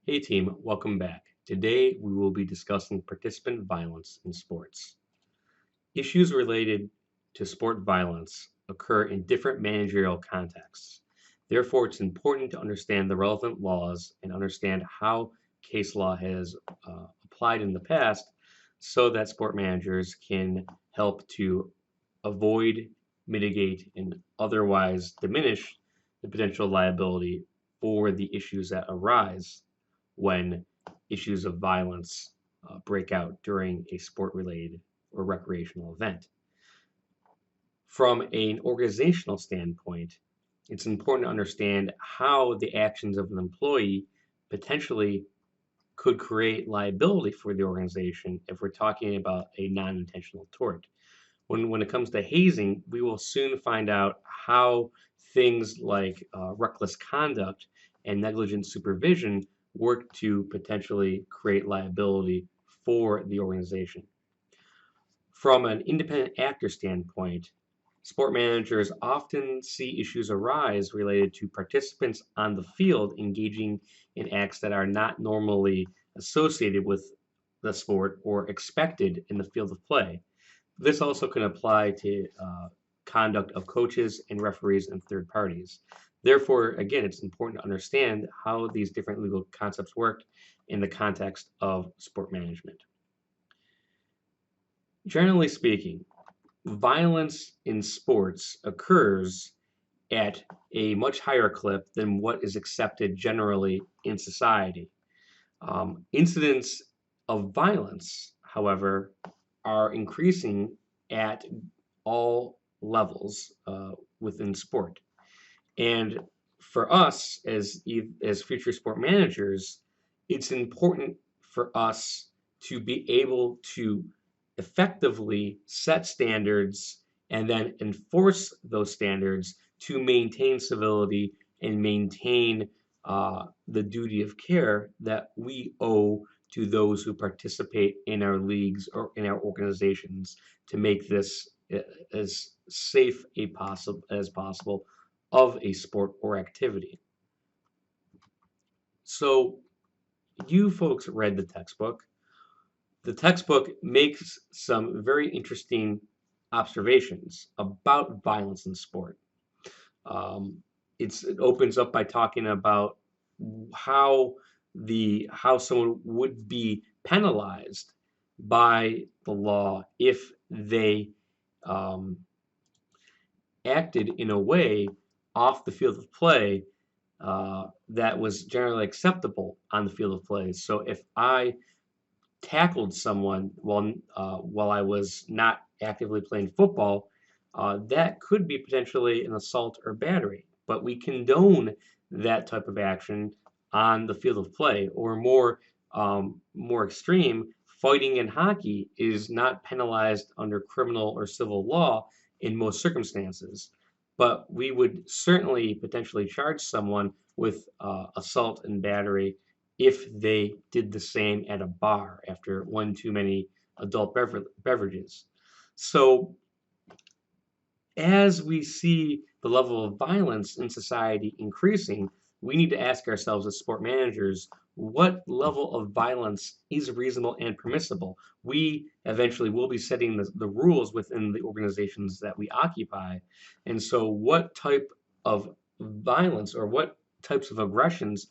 Hey team, welcome back. Today we will be discussing participant violence in sports. Issues related to sport violence occur in different managerial contexts. Therefore, it's important to understand the relevant laws and understand how case law has applied in the past so that sport managers can help to avoid, mitigate, and otherwise diminish the potential liability for the issues that arise when issues of violence break out during a sport related or recreational event. From an organizational standpoint, it's important to understand how the actions of an employee potentially could create liability for the organization if we're talking about a non-intentional tort. When it comes to hazing, we will soon find out how things like reckless conduct and negligent supervision work to potentially create liability for the organization. From an independent actor standpoint, sport managers often see issues arise related to participants on the field engaging in acts that are not normally associated with the sport or expected in the field of play. This also can apply to conduct of coaches and referees and third parties. Therefore, again, it's important to understand how these different legal concepts work in the context of sport management. Generally speaking, violence in sports occurs at a much higher clip than what is accepted generally in society. Incidents of violence, however, are increasing at all levels within sport. And for us as future sport managers, it's important for us to be able to effectively set standards and then enforce those standards to maintain civility and maintain the duty of care that we owe to those who participate in our leagues or in our organizations to make this as safe as possible of a sport or activity. So you folks read the textbook. The textbook makes some very interesting observations about violence in sport. Um, it opens up by talking about how how someone would be penalized by the law if they um, acted in a way off the field of play that was generally acceptable on the field of play. So if I tackled someone while I was not actively playing football, that could be potentially an assault or battery. But we condone that type of action on the field of play, or more extreme, fighting in hockey is not penalized under criminal or civil law in most circumstances. But we would certainly potentially charge someone with assault and battery if they did the same at a bar after one too many adult beverages. So, as we see the level of violence in society increasing, we need to ask ourselves as sport managers what level of violence is reasonable and permissible. We eventually will be setting the rules within the organizations that we occupy. And so, what type of violence or what types of aggressions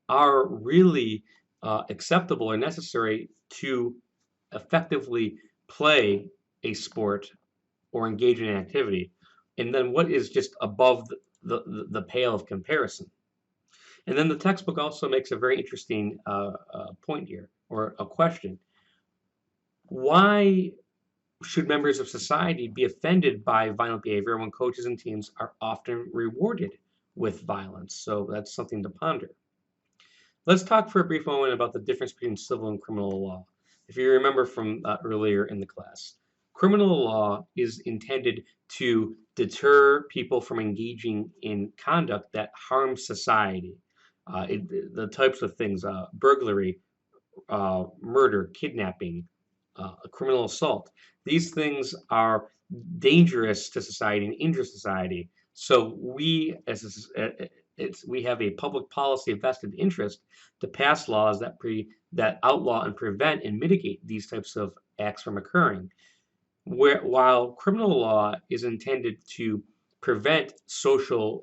are really acceptable or necessary to effectively play a sport or engage in an activity, and then what is just above the pale of comparison. And then the textbook also makes a very interesting point here, or a question. Why should members of society be offended by violent behavior when coaches and teams are often rewarded with violence? So that's something to ponder. Let's talk for a brief moment about the difference between civil and criminal law. If you remember from earlier in the class, criminal law is intended to deter people from engaging in conduct that harms society. The types of things, burglary, murder, kidnapping, criminal assault. These things are dangerous to society and injure society. So we, we have a public policy vested interest to pass laws that outlaw and prevent and mitigate these types of acts from occurring. While criminal law is intended to prevent the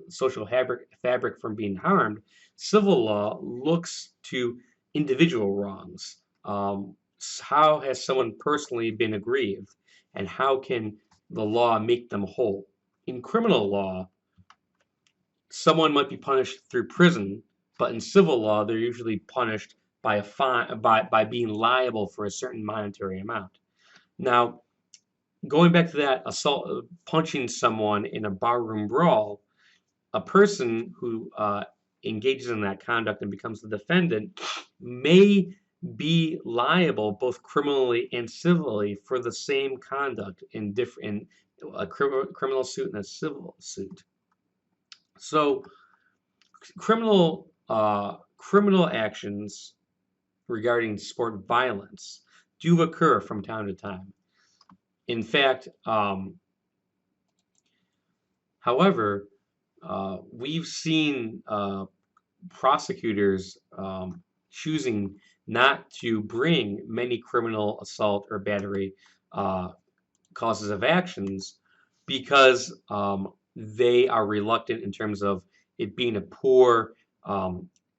social fabric from being harmed, civil law looks to individual wrongs. How has someone personally been aggrieved, and how can the law make them whole? In criminal law, someone might be punished through prison, but in civil law, they're usually punished by a fine by being liable for a certain monetary amount. Now, going back to that assault, punching someone in a barroom brawl, a person who engages in that conduct and becomes the defendant may be liable both criminally and civilly for the same conduct in a criminal suit and a civil suit. So criminal actions regarding sport violence do occur from time to time. In fact, however, we've seen prosecutors choosing not to bring many criminal assault or battery causes of actions because they are reluctant in terms of it being a poor a,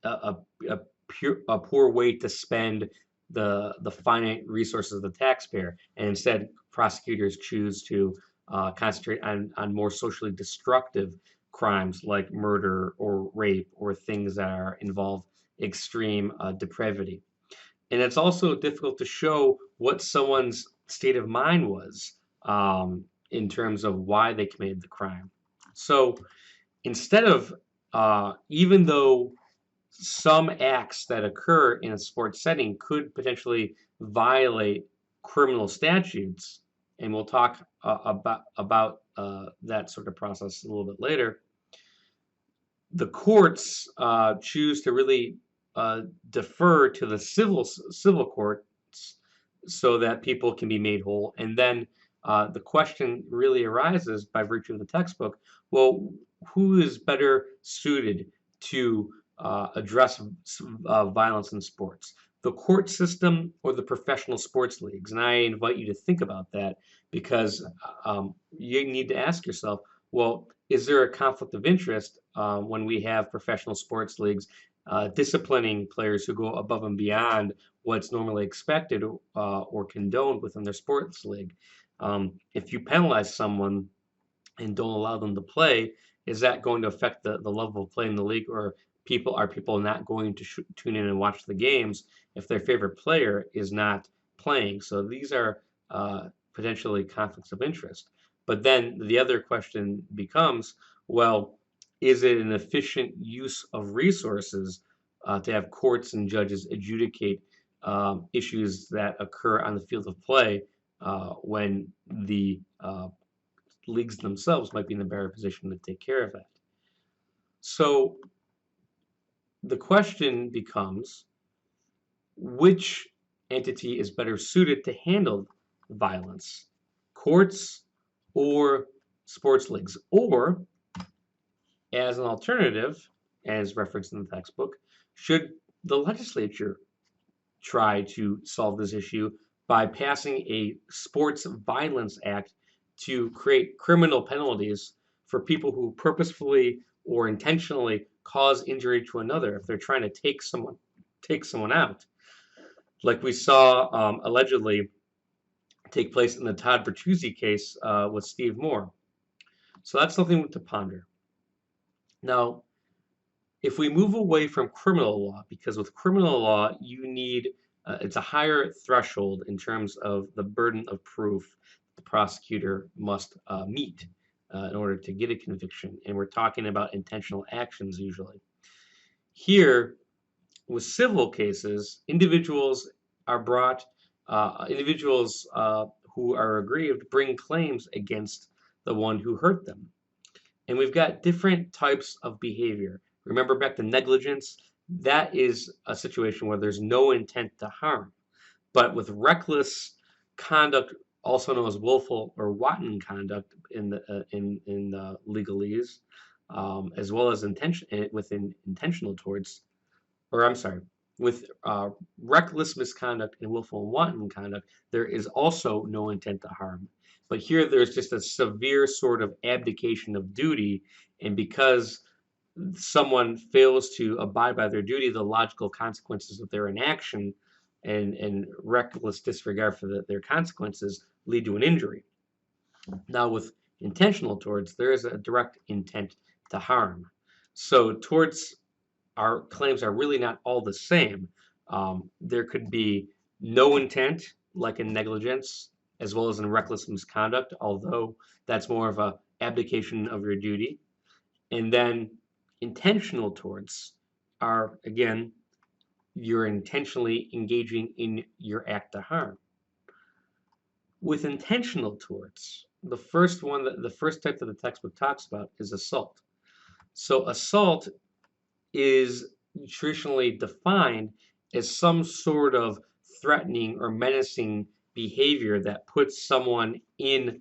a poor way to spend the finite resources of the taxpayer, and instead prosecutors choose to concentrate on more socially destructive crimes like murder or rape or things that are involve extreme depravity. And it's also difficult to show what someone's state of mind was in terms of why they committed the crime. So instead of, even though some acts that occur in a sports setting could potentially violate criminal statutes, and we'll talk about that sort of process a little bit later. The courts choose to really defer to the civil courts so that people can be made whole, and then the question really arises by virtue of the textbook. Well, who is better suited to address violence in sports, the court system or the professional sports leagues? And I invite you to think about that because you need to ask yourself, well, is there a conflict of interest when we have professional sports leagues disciplining players who go above and beyond what's normally expected or condoned within their sports league? If you penalize someone and don't allow them to play, is that going to affect the level of play in the league, or are people not going to tune in and watch the games if their favorite player is not playing? So these are potentially conflicts of interest. But then the other question becomes, well, is it an efficient use of resources to have courts and judges adjudicate issues that occur on the field of play when the leagues themselves might be in a better position to take care of that? So the question becomes, which entity is better suited to handle violence, courts or sports leagues? Or, as an alternative, as referenced in the textbook, should the legislature try to solve this issue by passing a sports violence act to create criminal penalties for people who purposefully or intentionally cause injury to another if they're trying to take someone out, like we saw allegedly take place in the Todd Bertuzzi case with Steve Moore. So that's something to ponder. Now, if we move away from criminal law, because with criminal law you need it's a higher threshold in terms of the burden of proof the prosecutor must meet in order to get a conviction, and we're talking about intentional actions usually. Here, with civil cases, individuals who are aggrieved bring claims against the one who hurt them. And we've got different types of behavior. Remember back to negligence, that is a situation where there's no intent to harm. But with reckless conduct, also known as willful or wanton conduct in the legalese, as well as intentional torts, or I'm sorry, with reckless misconduct and willful and wanton conduct, there is also no intent to harm. But here there's just a severe sort of abdication of duty, and because someone fails to abide by their duty, the logical consequences of their inaction and reckless disregard for their consequences lead to an injury. Now, with intentional torts, there is a direct intent to harm. So, torts our claims are really not all the same. There could be no intent, like in negligence, as well as in reckless misconduct, although that's more of a abdication of your duty. And then intentional torts are, again, you're intentionally engaging in your act to harm. With intentional torts, the first type that the textbook talks about is assault. So assault is traditionally defined as some sort of threatening or menacing behavior that puts someone in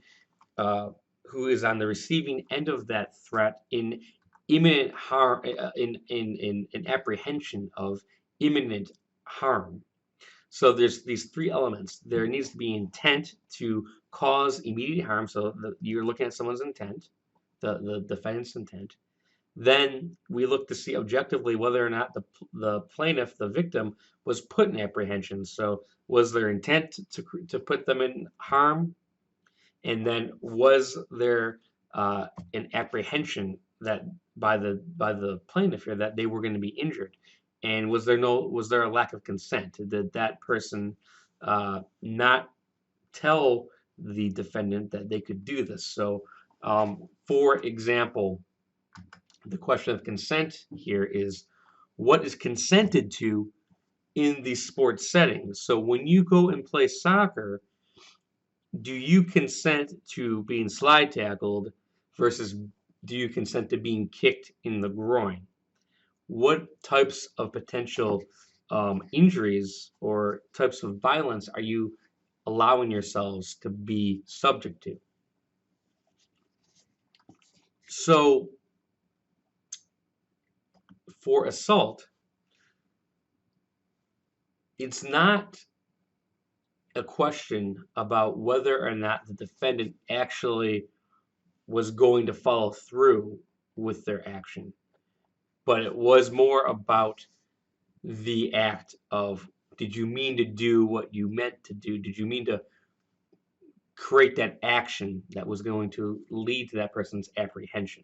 who is on the receiving end of that threat in imminent harm, in apprehension of imminent harm. So there's these three elements. There needs to be intent to cause immediate harm. So you're looking at someone's intent, the defendant's intent. Then we look to see objectively whether or not the plaintiff, the victim, was put in apprehension. So was their intent to put them in harm? And then was there an apprehension that by the plaintiff here that they were going to be injured? And was there a lack of consent? Did that person not tell the defendant that they could do this? So, for example, the question of consent here is what is consented to in the sports setting. So when you go and play soccer, do you consent to being slide tackled versus do you consent to being kicked in the groin? What types of potential injuries or types of violence are you allowing yourselves to be subject to? So for assault, it's not a question about whether or not the defendant actually was going to follow through with their action, but it was more about the act of, did you mean to do what you meant to do? Did you mean to create that action that was going to lead to that person's apprehension?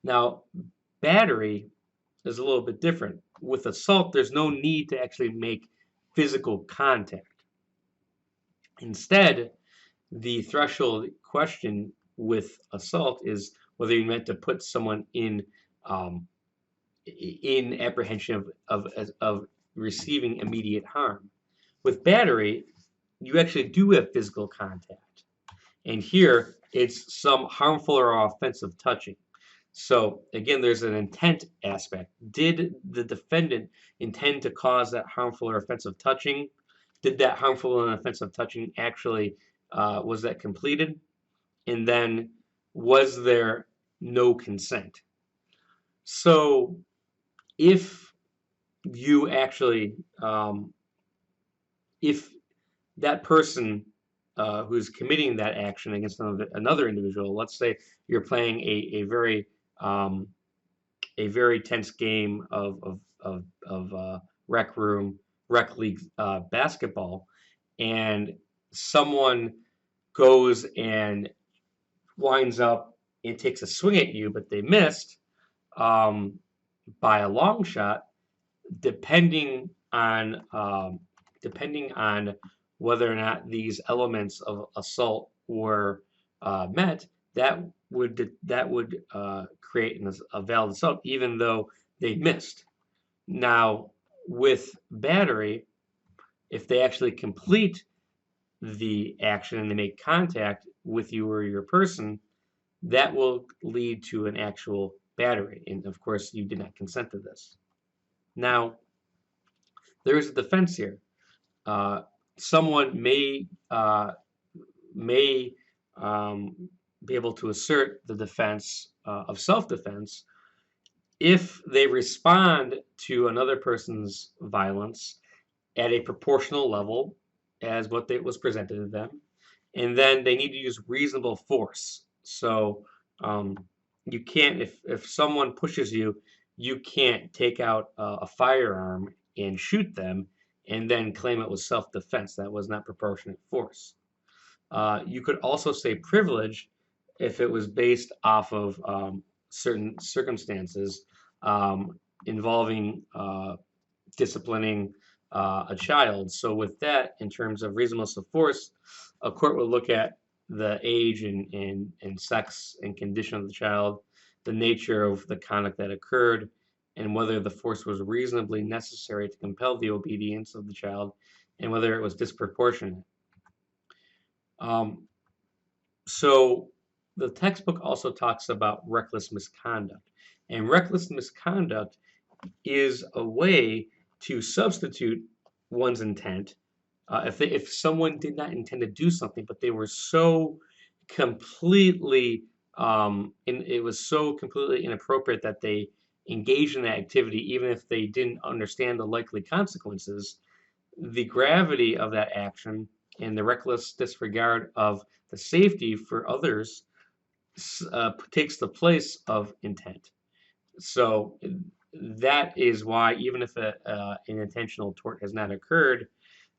Now, battery is a little bit different. With assault, there's no need to actually make physical contact. Instead, the threshold question with assault is whether you meant to put someone in apprehension of receiving immediate harm. With battery, you actually do have physical contact, and here it's some harmful or offensive touching. So again, there's an intent aspect. Did the defendant intend to cause that harmful or offensive touching? Did that harmful and offensive touching actually was that completed? And then was there no consent? So if you actually, if that person who's committing that action against another individual, let's say you're playing a very tense game of rec league basketball, and someone goes and winds up and takes a swing at you, but they missed by a long shot. Depending on whether or not these elements of assault were met, that would create a valid assault, even though they missed. Now, with battery, if they actually complete the action and they make contact with you or your person, that will lead to an actual battery. And of course, you did not consent to this. Now, there is a defense here. Someone may be able to assert the defense of self-defense if they respond to another person's violence at a proportional level as what was presented to them, and then they need to use reasonable force. So um, you can't, if someone pushes you, you can't take out a firearm and shoot them and then claim it was self-defense. That was not proportionate force. You could also say privilege if it was based off of certain circumstances involving disciplining a child. So with that, in terms of reasonableness of force, a court will look at the age and sex and condition of the child, the nature of the conduct that occurred, and whether the force was reasonably necessary to compel the obedience of the child, and whether it was disproportionate. Um, so the textbook also talks about reckless misconduct, and reckless misconduct is a way to substitute one's intent. If someone did not intend to do something, but they were so completely, it was so completely inappropriate that they engaged in that activity, even if they didn't understand the likely consequences, the gravity of that action and the reckless disregard of the safety for others takes the place of intent. So that is why, even if an intentional tort has not occurred,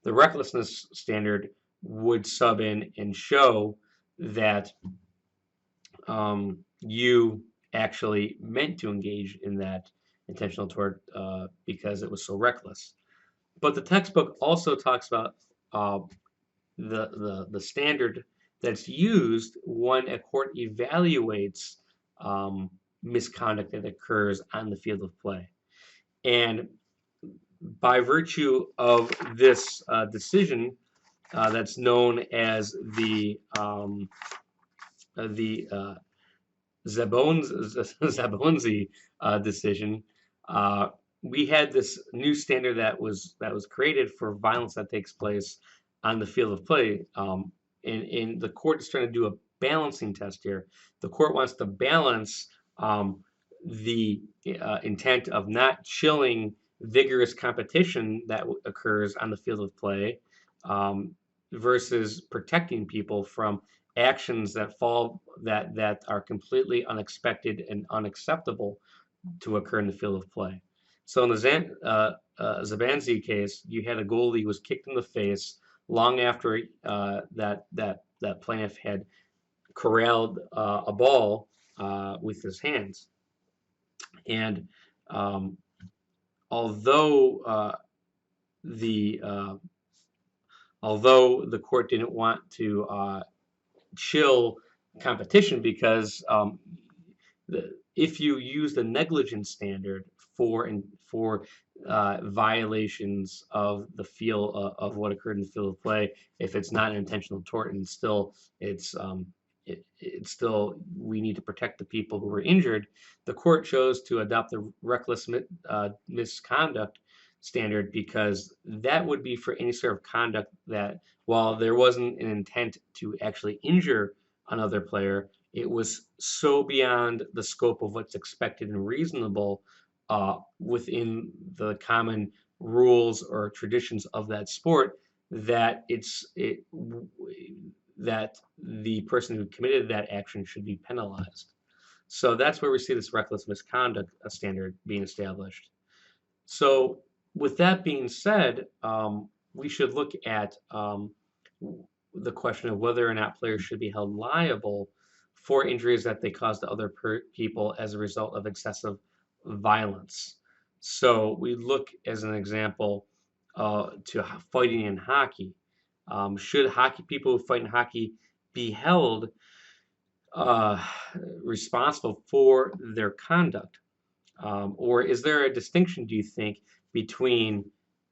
the recklessness standard would sub in and show that you actually meant to engage in that intentional tort because it was so reckless. But the textbook also talks about uh, the standard that's used when a court evaluates um, misconduct that occurs on the field of play. And by virtue of this decision that's known as the Zabonzi decision, uh, we had this new standard that was created for violence that takes place on the field of play. And the court is trying to do a balancing test here. The court wants to balance the intent of not chilling vigorous competition that occurs on the field of play um, versus protecting people from actions that are completely unexpected and unacceptable to occur in the field of play. So in the Zabanzi case, you had a goalie who was kicked in the face long after that plaintiff had corralled a ball with his hands, and um, although the although the court didn't want to chill competition because if you use the negligence standard for violations of the field of what occurred in the field of play, if it's not an intentional tort and it's still we need to protect the people who were injured, the court chose to adopt the reckless misconduct standard because that would be for any sort of conduct that, while there wasn't an intent to actually injure another player, it was so beyond the scope of what's expected and reasonable within the common rules or traditions of that sport that that the person who committed that action should be penalized. So that's where we see this reckless misconduct standard being established. So with that being said, we should look at the question of whether or not players should be held liable for injuries that they cause to other people as a result of excessive violence. So we look as an example to fighting in hockey. Should hockey people who fight in hockey be held uh, responsible for their conduct? Or is there a distinction, do you think, between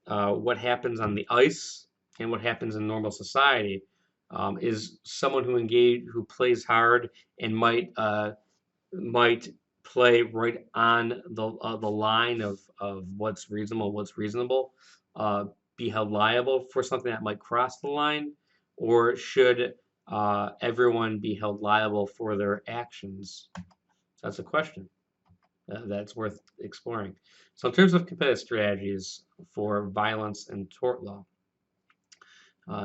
what happens on the ice and what happens in normal society? Is someone who plays hard and might play right on the line of what's reasonable, uh, be held liable for something that might cross the line, or should everyone be held liable for their actions? So that's a question that's worth exploring. So in terms of competitive strategies for violence and tort law,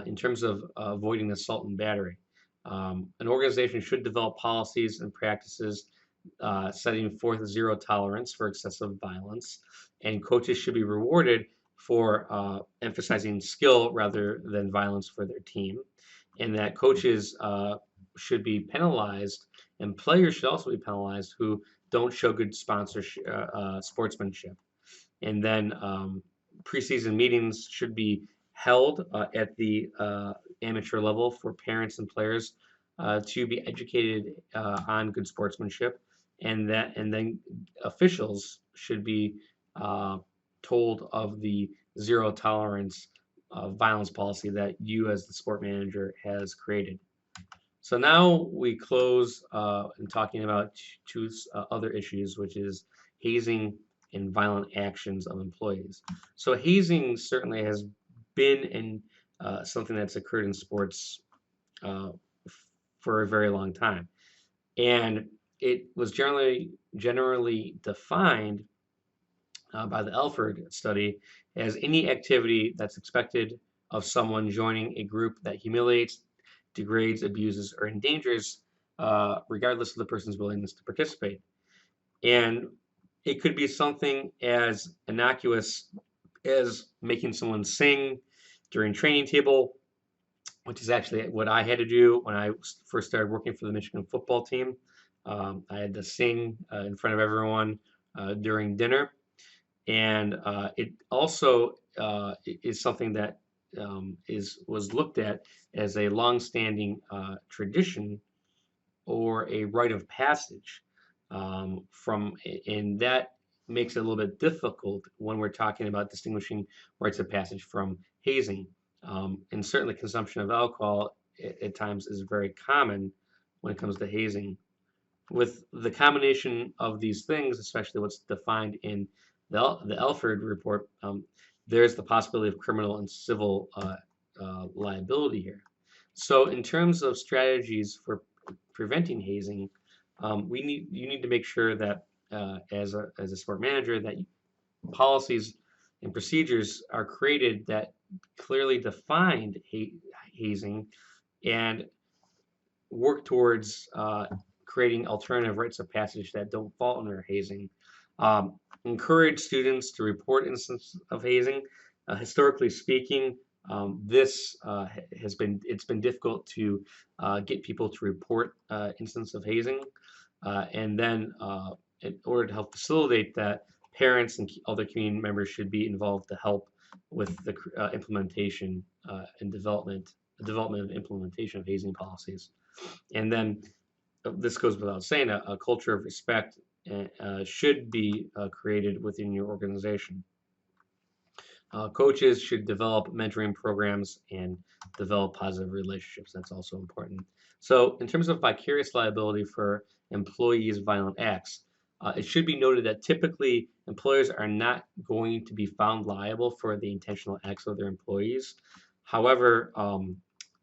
in terms of avoiding assault and battery, an organization should develop policies and practices setting forth zero tolerance for excessive violence, and coaches should be rewarded for emphasizing skill rather than violence for their team, and that coaches should be penalized, and players should also be penalized who don't show good sponsorship, sportsmanship. And then preseason meetings should be held at the amateur level for parents and players to be educated on good sportsmanship, and then officials should be uh, told of the zero tolerance violence policy that you as the sport manager has created. So now we close in talking about two other issues, which is hazing and violent actions of employees. So hazing certainly has been in something that's occurred in sports uh, for a very long time, and it was generally defined by the Elford study as any activity that's expected of someone joining a group that humiliates, degrades, abuses, or endangers, regardless of the person's willingness to participate. And it could be something as innocuous as making someone sing during training table, which is actually what I had to do when I first started working for the Michigan football team. I had to sing in front of everyone during dinner, and it also is something that was looked at as a longstanding tradition or a rite of passage and that makes it a little bit difficult when we're talking about distinguishing rites of passage from hazing. And certainly consumption of alcohol at times is very common when it comes to hazing. With the combination of these things, especially what's defined in the Elford report, there's the possibility of criminal and civil liability here. So, in terms of strategies for preventing hazing, you need to make sure that as a sport manager that policies and procedures are created that clearly defined hazing and work towards creating alternative rites of passage that don't fall under hazing. Encourage students to report instances of hazing. Historically speaking, this it's been difficult to get people to report instances of hazing, and then in order to help facilitate that, parents and other community members should be involved to help with the implementation and development and implementation of hazing policies. And then this goes without saying, a culture of respect should be created within your organization. Coaches should develop mentoring programs and develop positive relationships. That's also important. So, in terms of vicarious liability for employees' violent acts, it should be noted that typically employers are not going to be found liable for the intentional acts of their employees. However,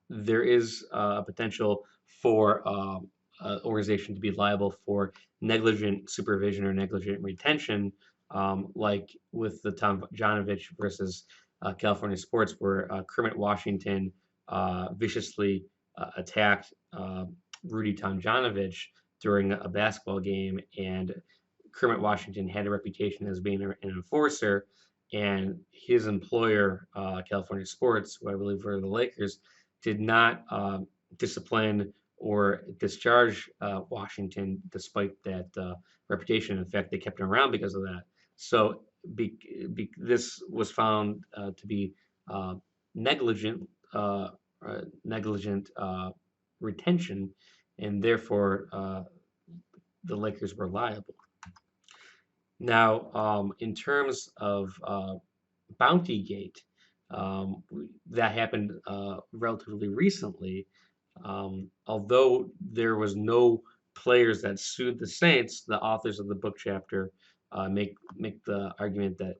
there is a potential for an organization to be liable for negligent supervision or negligent retention, like with the Tom Janovich versus California Sports, where Kermit Washington viciously attacked Rudy Tomjanovich during a basketball game, and Kermit Washington had a reputation as being an enforcer, and his employer, California Sports, who I believe were the Lakers, did not discipline or discharge Washington despite that reputation. In fact, they kept him around because of that. So this was found to be uh, negligent, uh, negligent retention, and therefore the Lakers were liable. Now, in terms of Bounty Gate, that happened relatively recently. Although there was no players that sued the Saints, the authors of the book chapter make the argument that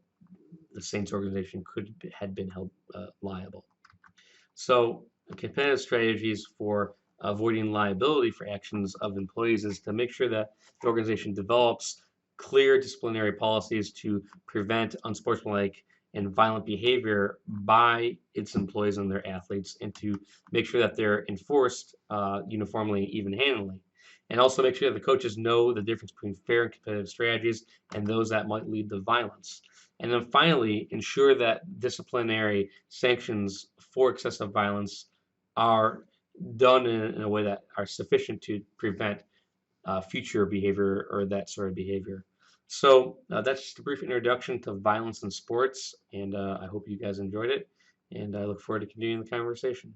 the Saints organization had been held liable. So competitive strategies for avoiding liability for actions of employees is to make sure that the organization develops clear disciplinary policies to prevent unsportsmanlike and violent behavior by its employees and their athletes, and to make sure that they're enforced uniformly, even-handedly. And also make sure that the coaches know the difference between fair and competitive strategies and those that might lead to violence. And then finally, ensure that disciplinary sanctions for excessive violence are done in a way that are sufficient to prevent future behavior or that sort of behavior. So that's just a brief introduction to violence in sports, and I hope you guys enjoyed it, and I look forward to continuing the conversation.